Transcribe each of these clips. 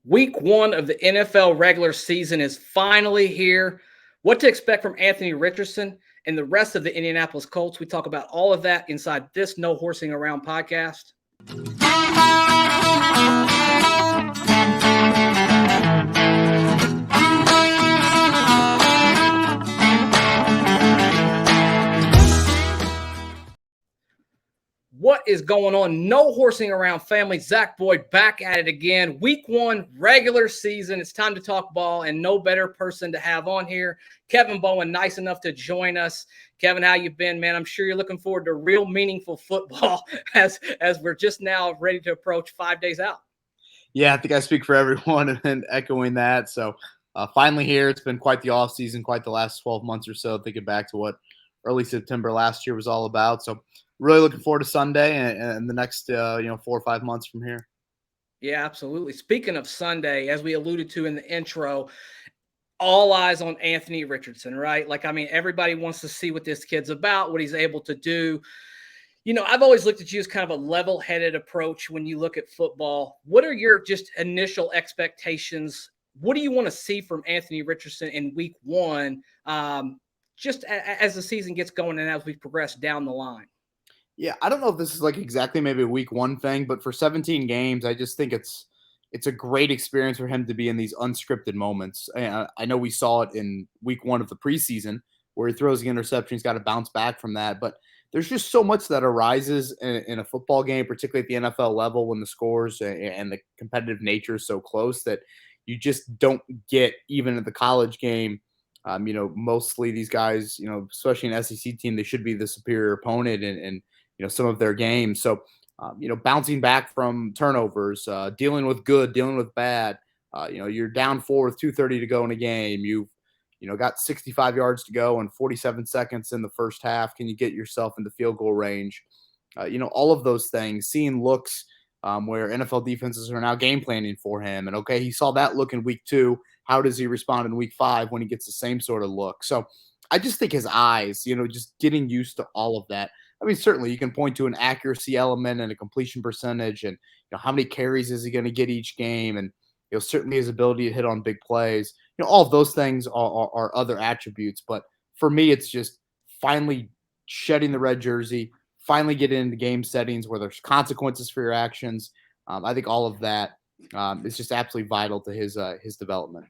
Week one of the NFL regular season is finally here. What to expect from Anthony Richardson and the rest of the Indianapolis Colts? We talk about all of that inside this No Horsing Around podcast. What is going on? No Horsing Around family. Zach Boyd back at it again. Week one, regular season. It's time to talk ball, and no better person to have on here. Kevin Bowen, nice enough to join us. Kevin, how you been, man? I'm sure you're looking forward to real meaningful football as we're just now ready to approach 5 days out. Yeah, I think I speak for everyone and echoing that. So finally here. It's been quite the off season, quite the last 12 months or so, thinking back to what early September last year was all about. So really looking forward to Sunday and the next 4 or 5 months from here. Yeah, absolutely. Speaking of Sunday, as we alluded to in the intro, all eyes on Anthony Richardson, right? Everybody wants to see what this kid's about, what he's able to do. You know, I've always looked at you as kind of a level-headed approach when you look at football. What are your just initial expectations? What do you want to see from Anthony Richardson in week one, just as the season gets going and as we progress down the line? Yeah, I don't know if this is like exactly maybe a week one thing, but for 17 games, I just think it's a great experience for him to be in these unscripted moments. I know we saw it in week one of the preseason where he throws the interception. He's got to bounce back from that. But there's just so much that arises in a football game, particularly at the NFL level when the scores and the competitive nature is so close that you just don't get even at the college game. Mostly these guys, especially an SEC team, they should be the superior opponent and some of their games. So, bouncing back from turnovers, dealing with good, dealing with bad. You're down 4 with 2:30 to go in a game. You've got 65 yards to go and 47 seconds in the first half. Can you get yourself into field goal range? All of those things. Seeing looks where NFL defenses are now game planning for him. And okay, he saw that look in week 2. How does he respond in week 5 when he gets the same sort of look? So I just think his eyes, just getting used to all of that. I mean, certainly you can point to an accuracy element and a completion percentage and how many carries is he going to get each game and certainly his ability to hit on big plays. All of those things are other attributes. But for me, it's just finally shedding the red jersey, finally getting into game settings where there's consequences for your actions. I think all of that is just absolutely vital to his development.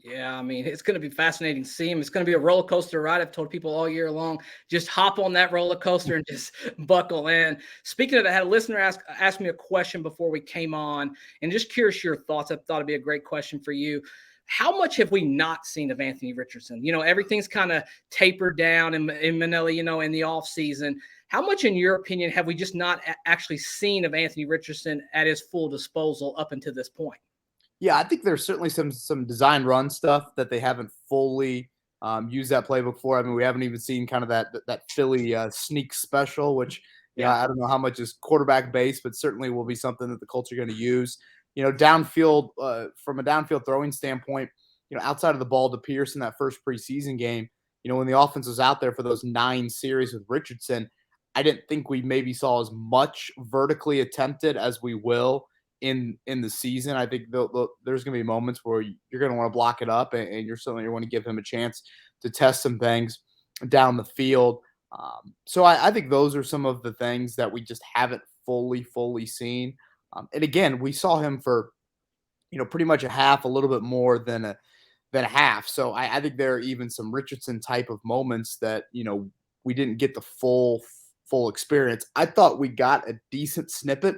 Yeah, I mean, it's going to be fascinating to see him. It's going to be a roller coaster ride. I've told people all year long, just hop on that roller coaster and just buckle in. Speaking of that, I had a listener ask me a question before we came on, and just curious your thoughts. I thought it'd be a great question for you. How much have we not seen of Anthony Richardson? Everything's kind of tapered down in Manila, in the offseason. How much, in your opinion, have we just not actually seen of Anthony Richardson at his full disposal up until this point? Yeah, I think there's certainly some design run stuff that they haven't fully used that playbook for. I mean, we haven't even seen kind of that Philly sneak special, which I don't know how much is quarterback based, but certainly will be something that the Colts are going to use. Downfield from a downfield throwing standpoint, outside of the ball to Pierce in that first preseason game, when the offense was out there for those 9 series with Richardson, I didn't think we maybe saw as much vertically attempted as we will in the season. I think there's going to be moments where you're going to want to block it up and you're certainly going to want to give him a chance to test some things down the field. So I think those are some of the things that we just haven't fully seen. And again, we saw him for, pretty much a half, a little bit more than a half. So I think there are even some Richardson type of moments that, we didn't get the full experience. I thought we got a decent snippet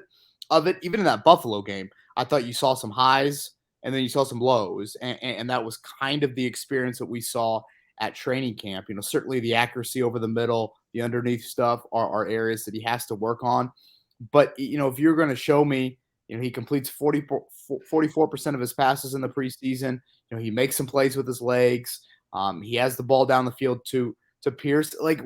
of it, even in that Buffalo game. I thought you saw some highs and then you saw some lows, and that was kind of the experience that we saw at training camp. Certainly the accuracy over the middle, the underneath stuff are areas that he has to work on. But if you're going to show me, he completes 44% of his passes in the preseason. He makes some plays with his legs. He has the ball down the field to Pierce. Like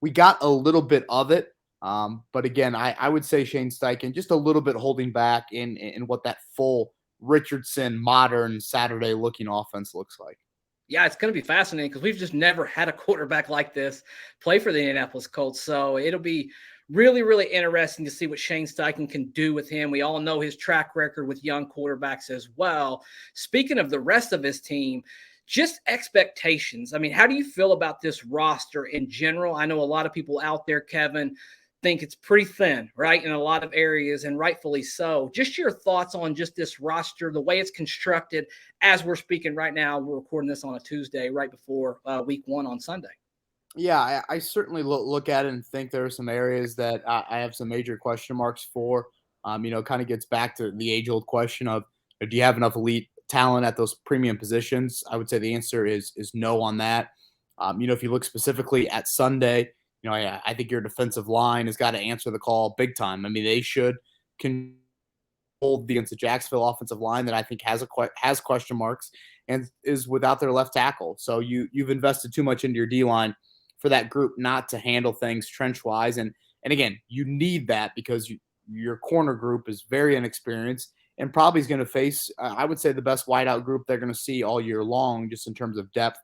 we got a little bit of it. But again, I would say Shane Steichen just a little bit holding back in what that full Richardson modern Saturday looking offense looks like. Yeah, it's going to be fascinating because we've just never had a quarterback like this play for the Indianapolis Colts. So it'll be really, really interesting to see what Shane Steichen can do with him. We all know his track record with young quarterbacks as well. Speaking of the rest of his team, just expectations. I mean, how do you feel about this roster in general? I know a lot of people out there, Kevin, think it's pretty thin, right, in a lot of areas, and rightfully so. Just your thoughts on just this roster, the way it's constructed as we're speaking right now. We're recording this on a Tuesday right before week 1 on Sunday. Yeah, I certainly look at it and think there are some areas that I have some major question marks for. Kind of gets back to the age-old question of, do you have enough elite talent at those premium positions? I would say the answer is no on that. If you look specifically at Sunday, I think your defensive line has got to answer the call big time. I mean, they should hold against the Jacksonville offensive line that I think has question marks and is without their left tackle. So you've invested too much into your D-line for that group not to handle things trench-wise. And again, you need that because your corner group is very inexperienced and probably is going to face, I would say, the best wideout group they're going to see all year long, just in terms of depth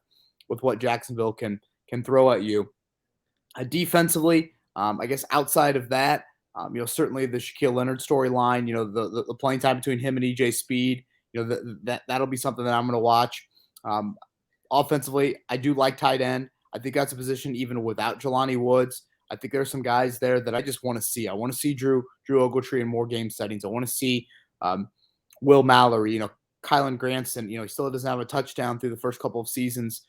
with what Jacksonville can throw at you. Defensively, I guess outside of that, certainly the Shaquille Leonard storyline, the playing time between him and EJ Speed, that'll be something that I'm going to watch. Offensively, I do like tight end. I think that's a position even without Jelani Woods. I think there are some guys there that I just want to see. I want to see Drew Ogletree in more game settings. I want to see Will Mallory, Kylan Granson. He still doesn't have a touchdown through the first couple of seasons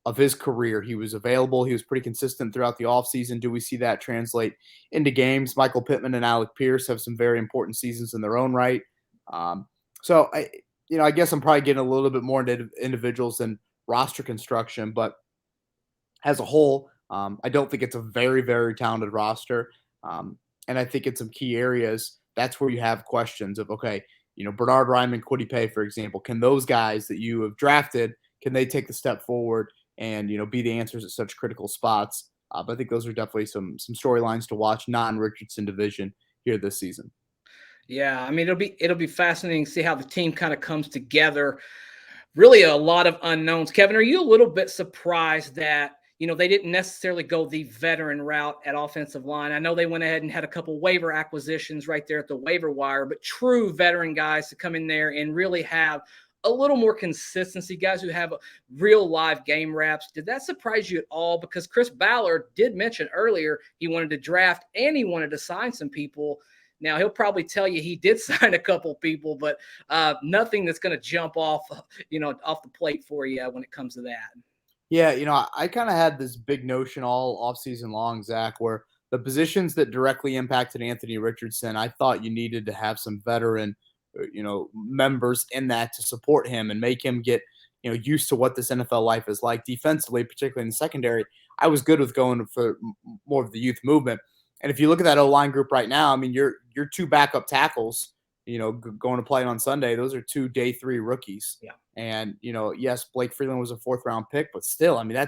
of his career. He was available. He was pretty consistent throughout the offseason. Do we see that translate into games? Michael Pittman and Alec Pierce have some very important seasons in their own right. So I guess I'm probably getting a little bit more into individuals than roster construction, but as a whole, I don't think it's a very, very talented roster. And I think in some key areas, that's where you have questions of, okay, Bernard Ryman, Kwity Paye, for example, can those guys that you have drafted, can they take the step forward and, be the answers at such critical spots? But I think those are definitely some storylines to watch, not in Richardson division here this season. Yeah, I mean, it'll be fascinating to see how the team kind of comes together. Really a lot of unknowns. Kevin, are you a little bit surprised that, they didn't necessarily go the veteran route at offensive line? I know they went ahead and had a couple waiver acquisitions right there at the waiver wire, but true veteran guys to come in there and really have a little more consistency, guys who have real live game reps. Did that surprise you at all? Because Chris Ballard did mention earlier he wanted to draft and he wanted to sign some people. Now, he'll probably tell you he did sign a couple people, but nothing that's going to jump off the plate for you when it comes to that. Yeah, I kind of had this big notion all offseason long, Zach, where the positions that directly impacted Anthony Richardson, I thought you needed to have some veteran, members in that to support him and make him get, used to what this NFL life is like defensively, particularly in the secondary. I was good with going for more of the youth movement. And if you look at that O-line group right now, I mean, your two backup tackles, going to play on Sunday, those are 2 day 3 rookies. Yeah. And, yes, Blake Freeland was a 4th round pick, but still, I mean,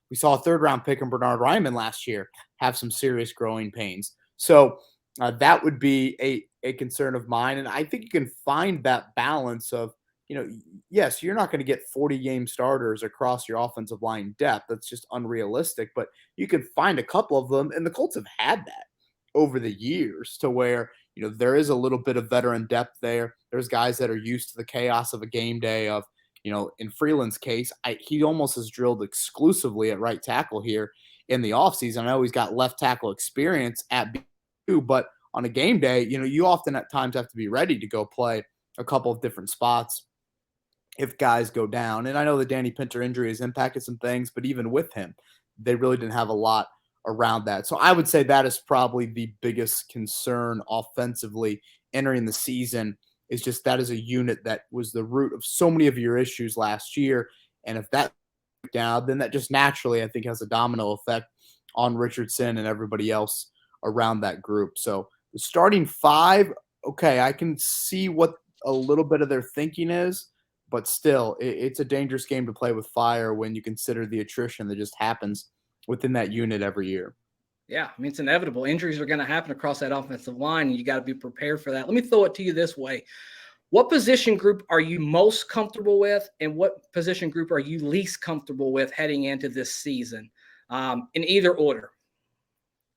we saw a 3rd round pick in Bernard Ryman last year have some serious growing pains. So that would be a concern of mine. And I think you can find that balance of, yes, you're not going to get 40 game starters across your offensive line depth. That's just unrealistic, but you can find a couple of them. And the Colts have had that over the years to where, there is a little bit of veteran depth there. There's guys that are used to the chaos of a game day of, in Freeland's case, he almost has drilled exclusively at right tackle here in the offseason. I know he's got left tackle experience at BU, but on a game day, you often at times have to be ready to go play a couple of different spots if guys go down. And I know the Danny Pinter injury has impacted some things, but even with him, they really didn't have a lot around that. So I would say that is probably the biggest concern offensively entering the season, is just that is a unit that was the root of so many of your issues last year. And if that down, then that just naturally, I think, has a domino effect on Richardson and everybody else around that group. So the starting 5, okay, I can see what a little bit of their thinking is, but still, it's a dangerous game to play with fire when you consider the attrition that just happens within that unit every year. Yeah, I mean, it's inevitable. Injuries are going to happen across that offensive line, and you got to be prepared for that. Let me throw it to you this way. What position group are you most comfortable with, and what position group are you least comfortable with heading into this season, in either order?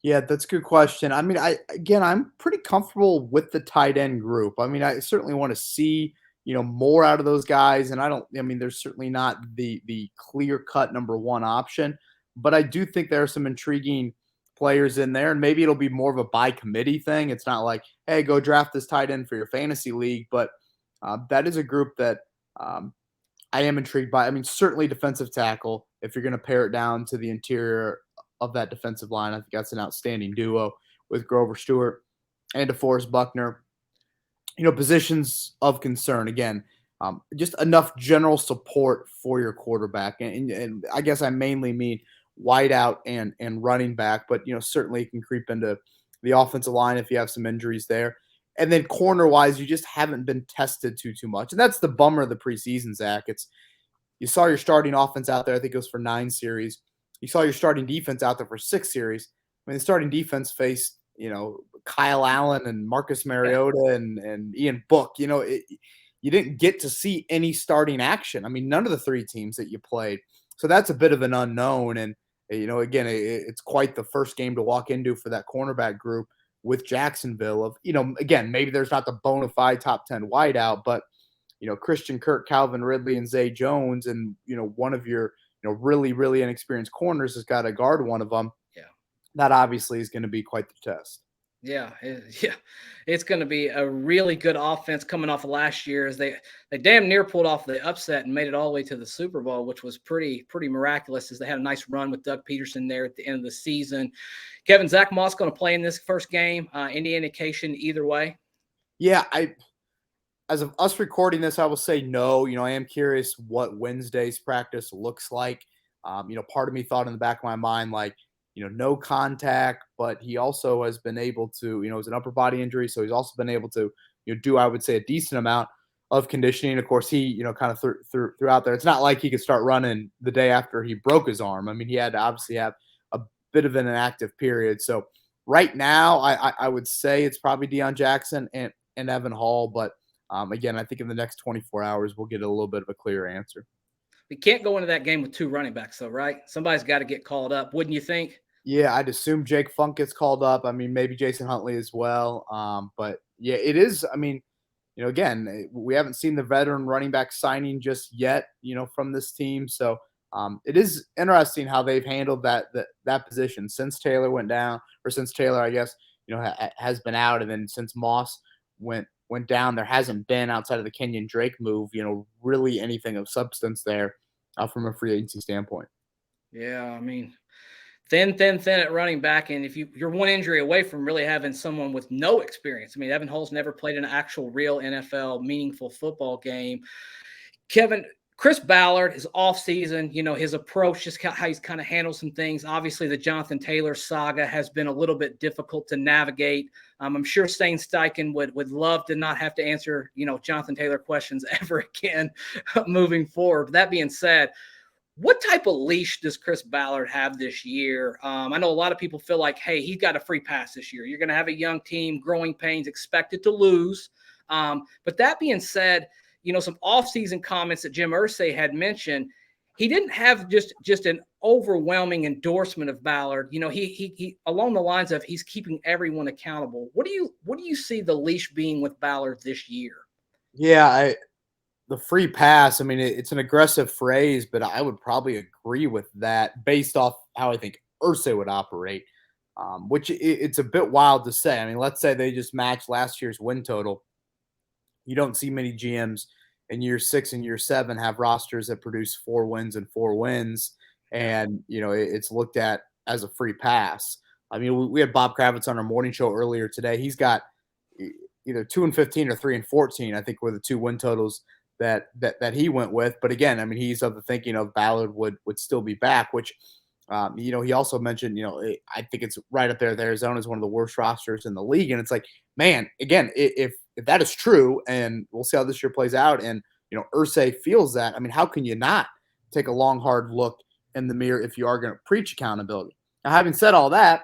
Yeah, that's a good question. I mean, I'm pretty comfortable with the tight end group. I mean, I certainly want to see, more out of those guys. And I mean, there's certainly not the clear cut number one option, but I do think there are some intriguing players in there. And maybe it'll be more of a by committee thing. It's not like, hey, go draft this tight end for your fantasy league, but that is a group that I am intrigued by. I mean, certainly defensive tackle, if you're going to pare it down to the interior of that defensive line, I think that's an outstanding duo with Grover Stewart and DeForest Buckner. Positions of concern again, just enough general support for your quarterback, and I guess I mainly mean wideout and running back, but certainly you can creep into the offensive line if you have some injuries there. And then corner wise, you just haven't been tested too much, and that's the bummer of the preseason, Zach. It's you saw your starting offense out there. I think it was for 9 series. You saw your starting defense out there for 6 series. I mean, the starting defense faced, Kyle Allen and Marcus Mariota and Ian Book. You didn't get to see any starting action. I mean, none of the 3 teams that you played. So that's a bit of an unknown. And, again, it's quite the first game to walk into for that cornerback group with Jacksonville of, again, maybe there's not the bona fide top 10 wideout, but Christian Kirk, Calvin Ridley, and Zay Jones, and one of your really really inexperienced corners has got to guard one of them. Yeah, that obviously is going to be quite the test. Yeah, it's going to be a really good offense coming off of last year, as they damn near pulled off the upset and made it all the way to the Super Bowl, which was pretty miraculous, as they had a nice run with Doug Peterson there at the end of the season. Kevin, Zach Moss going to play in this first game. Any indication either way? Yeah, as of us recording this, I will say no. I am curious what Wednesday's practice looks like. Part of me thought in the back of my mind, like, no contact, but he also has been able to, it was an upper body injury. So he's also been able to, do, I would say, a decent amount of conditioning. Of course, he, kind of threw out there. It's not like he could start running the day after he broke his arm. I mean, he had to obviously have a bit of an inactive period. So right now, I would say it's probably Deion Jackson and Evan Hall. But again, I think in the next 24 hours, we'll get a little bit of a clear answer. We can't go into that game with 2 running backs, though, right? Somebody's got to get called up, wouldn't you think? Yeah, I'd assume Jake Funk gets called up. I mean, maybe Jason Huntley as well. But yeah, it is. I mean, again, we haven't seen the veteran running back signing just yet, from this team. So it is interesting how they've handled that position since Taylor went down, or since Taylor, I guess, has been out, and then since Moss went down, there hasn't been, outside of the Kenyon Drake move, really anything of substance there from a free agency standpoint. Yeah, I mean, thin at running back, and if you're one injury away from really having someone with no experience. I mean, Evan Hull's never played an actual real NFL meaningful football game. Kevin, Chris Ballard, his offseason, his approach, just how he's kind of handled some things. Obviously, the Jonathan Taylor saga has been a little bit difficult to navigate. I'm sure Shane Steichen would love to not have to answer, Jonathan Taylor questions ever again moving forward. But that being said, what type of leash does Chris Ballard have this year? I know a lot of people feel like, hey, he's got a free pass this year. You're going to have a young team, growing pains, expected to lose. But that being said, some offseason comments that Jim Irsay had mentioned, he didn't have just an overwhelming endorsement of Ballard. He along the lines of he's keeping everyone accountable. What do you see the leash being with Ballard this year? Yeah, the free pass, I mean, it's an aggressive phrase, but I would probably agree with that based off how I think Irsay would operate, which it's a bit wild to say. I mean, let's say they just match last year's win total. You don't see many GMs in year 6 and year 7 have rosters that produce 4 wins and 4 wins, and it's looked at as a free pass. I mean, we had Bob Kravitz on our morning show earlier today. He's got either 2-15 or 3-14. I think were the 2 win totals that he went with. But again, I mean, he's of the thinking of Ballard would still be back, which he also mentioned, I think it's right up there. Arizona is one of the worst rosters in the league. And it's like, man, again, if that is true, and we'll see how this year plays out, and Irsay feels that, I mean, how can you not take a long, hard look in the mirror if you are going to preach accountability? Now, having said all that,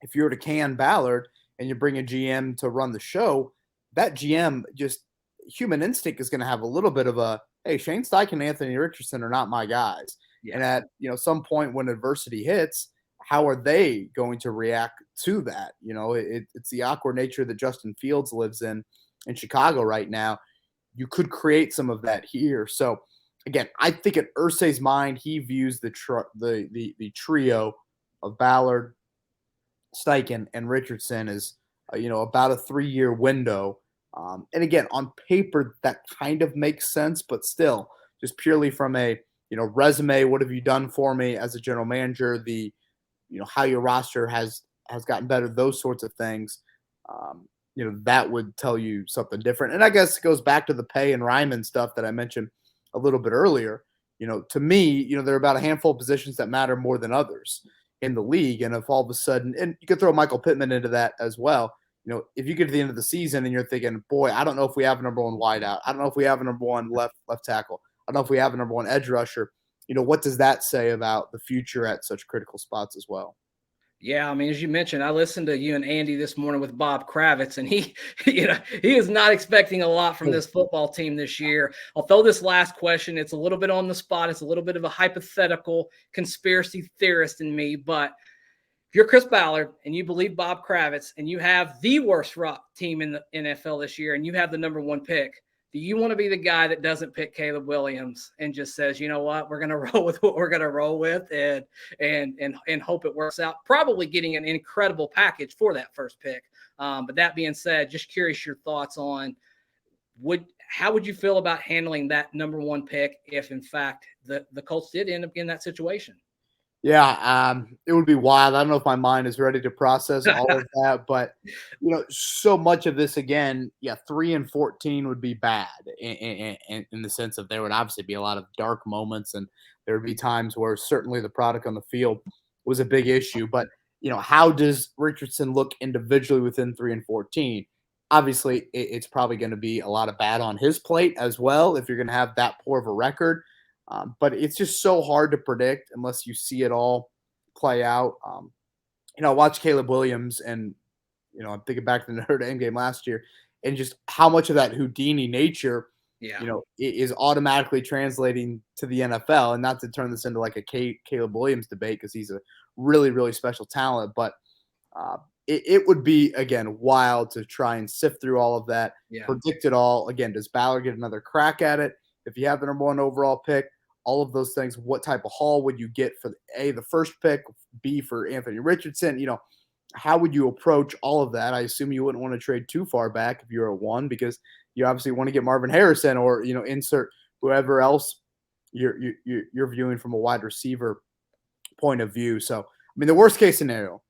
if you were to can Ballard and you bring a GM to run the show, that GM, just human instinct, is going to have a little bit of a, hey, Shane Steichen and Anthony Richardson are not my guys. Yeah. And at some point when adversity hits, how are they going to react to that? It's the awkward nature that Justin Fields lives in Chicago right now. You could create some of that here. So again, I think in Irsay's mind, he views the trio of Ballard, Steichen, and Richardson as about a 3-year window. And again, on paper, that kind of makes sense, but still, just purely from a resume, what have you done for me as a general manager? How your roster has gotten better, those sorts of things. That would tell you something different. And I guess it goes back to the pay and Ryman stuff that I mentioned a little bit earlier. To me, there are about a handful of positions that matter more than others in the league. And if all of a sudden, and you could throw Michael Pittman into that as well, if you get to the end of the season and you're thinking, boy, I don't know if we have a number one wideout. I don't know if we have a number one left tackle. I don't know if we have a number one edge rusher. What does that say about the future at such critical spots as well? Yeah, I mean, as you mentioned, I listened to you and Andy this morning with Bob Kravitz, and he is not expecting a lot from this football team this year. I'll throw this last question. It's a little bit on the spot. It's a little bit of a hypothetical conspiracy theorist in me, but if you're Chris Ballard and you believe Bob Kravitz and you have the worst rock team in the NFL this year and you have the number one pick, do you want to be the guy that doesn't pick Caleb Williams and just says, you know what, we're going to roll with what we're going to roll with and hope it works out, probably getting an incredible package for that first pick. But that being said, just curious your thoughts on how would you feel about handling that number one pick if, in fact, the Colts did end up in that situation? Yeah, it would be wild. I don't know if my mind is ready to process all of that, but so much of this again, 3-14 would be bad in the sense of there would obviously be a lot of dark moments, and there would be times where certainly the product on the field was a big issue. But how does Richardson look individually within 3-14? Obviously, it's probably going to be a lot of bad on his plate as well if you're going to have that poor of a record. But it's just so hard to predict unless you see it all play out. I watched Caleb Williams, and I'm thinking back to the Notre Dame game last year, and just how much of that Houdini nature, is automatically translating to the NFL. And not to turn this into like a Caleb Williams debate because he's a really, really special talent, but it would be again wild to try and sift through all of that, predict it all. Again, does Ballard get another crack at it? If you have the number one overall pick, all of those things, what type of haul would you get for the first pick, B, for Anthony Richardson? How would you approach all of that? I assume you wouldn't want to trade too far back if you're at 1 because you obviously want to get Marvin Harrison or, insert whoever else you're viewing from a wide receiver point of view. So, I mean, the worst case scenario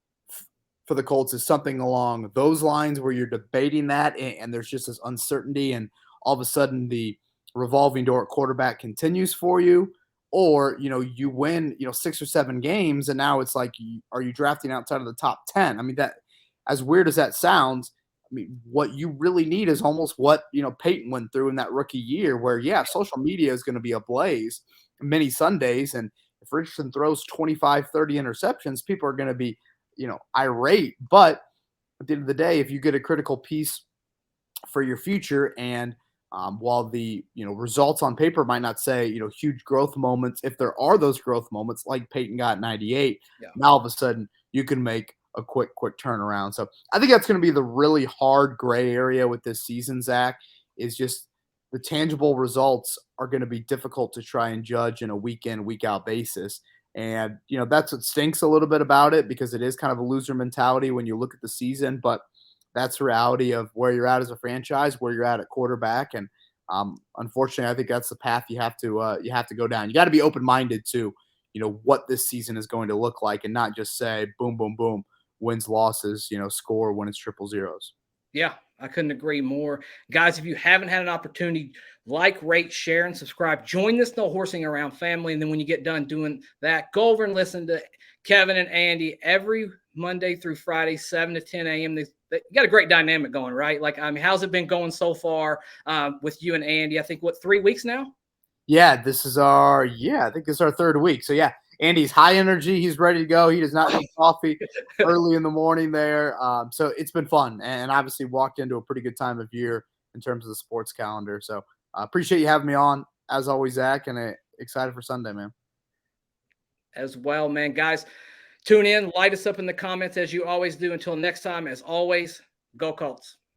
for the Colts is something along those lines where you're debating that and there's just this uncertainty and all of a sudden the revolving door at quarterback continues for you, or you win 6 or 7 games and now it's like, are you drafting outside of the top 10? I mean, that, as weird as that sounds, I mean, what you really need is almost what Peyton went through in that rookie year where social media is going to be ablaze many Sundays, and if Richardson throws 25-30 interceptions, people are going to be irate. But at the end of the day, if you get a critical piece for your future, and while the results on paper might not say huge growth moments, if there are those growth moments like Peyton got in 98, now all of a sudden you can make a quick turnaround. So I think that's going to be the really hard gray area with this season, Zach, is just the tangible results are going to be difficult to try and judge in a week in, week out basis. And that's what stinks a little bit about it, because it is kind of a loser mentality when you look at the season, but that's the reality of where you're at as a franchise, where you're at quarterback. And unfortunately, I think that's the path you have to go down. You got to be open-minded to, what this season is going to look like, and not just say, boom, boom, boom, wins, losses, score when it's triple zeros. Yeah, I couldn't agree more. Guys, if you haven't had an opportunity, like, rate, share, and subscribe. Join this No Horsing Around family. And then when you get done doing that, go over and listen to Kevin and Andy every Monday through Friday, 7 to 10 a.m. They got a great dynamic going, right? Like, I mean, how's it been going so far with you and Andy? I think, 3 weeks now? Yeah, I think this is our 3rd week. So, yeah, Andy's high energy. He's ready to go. He does not need coffee early in the morning there. So it's been fun, and obviously walked into a pretty good time of year in terms of the sports calendar. So appreciate you having me on, as always, Zach, and excited for Sunday, man. As well, man. Guys, Tune in, light us up in the comments as you always do. Until next time, as always, go Colts.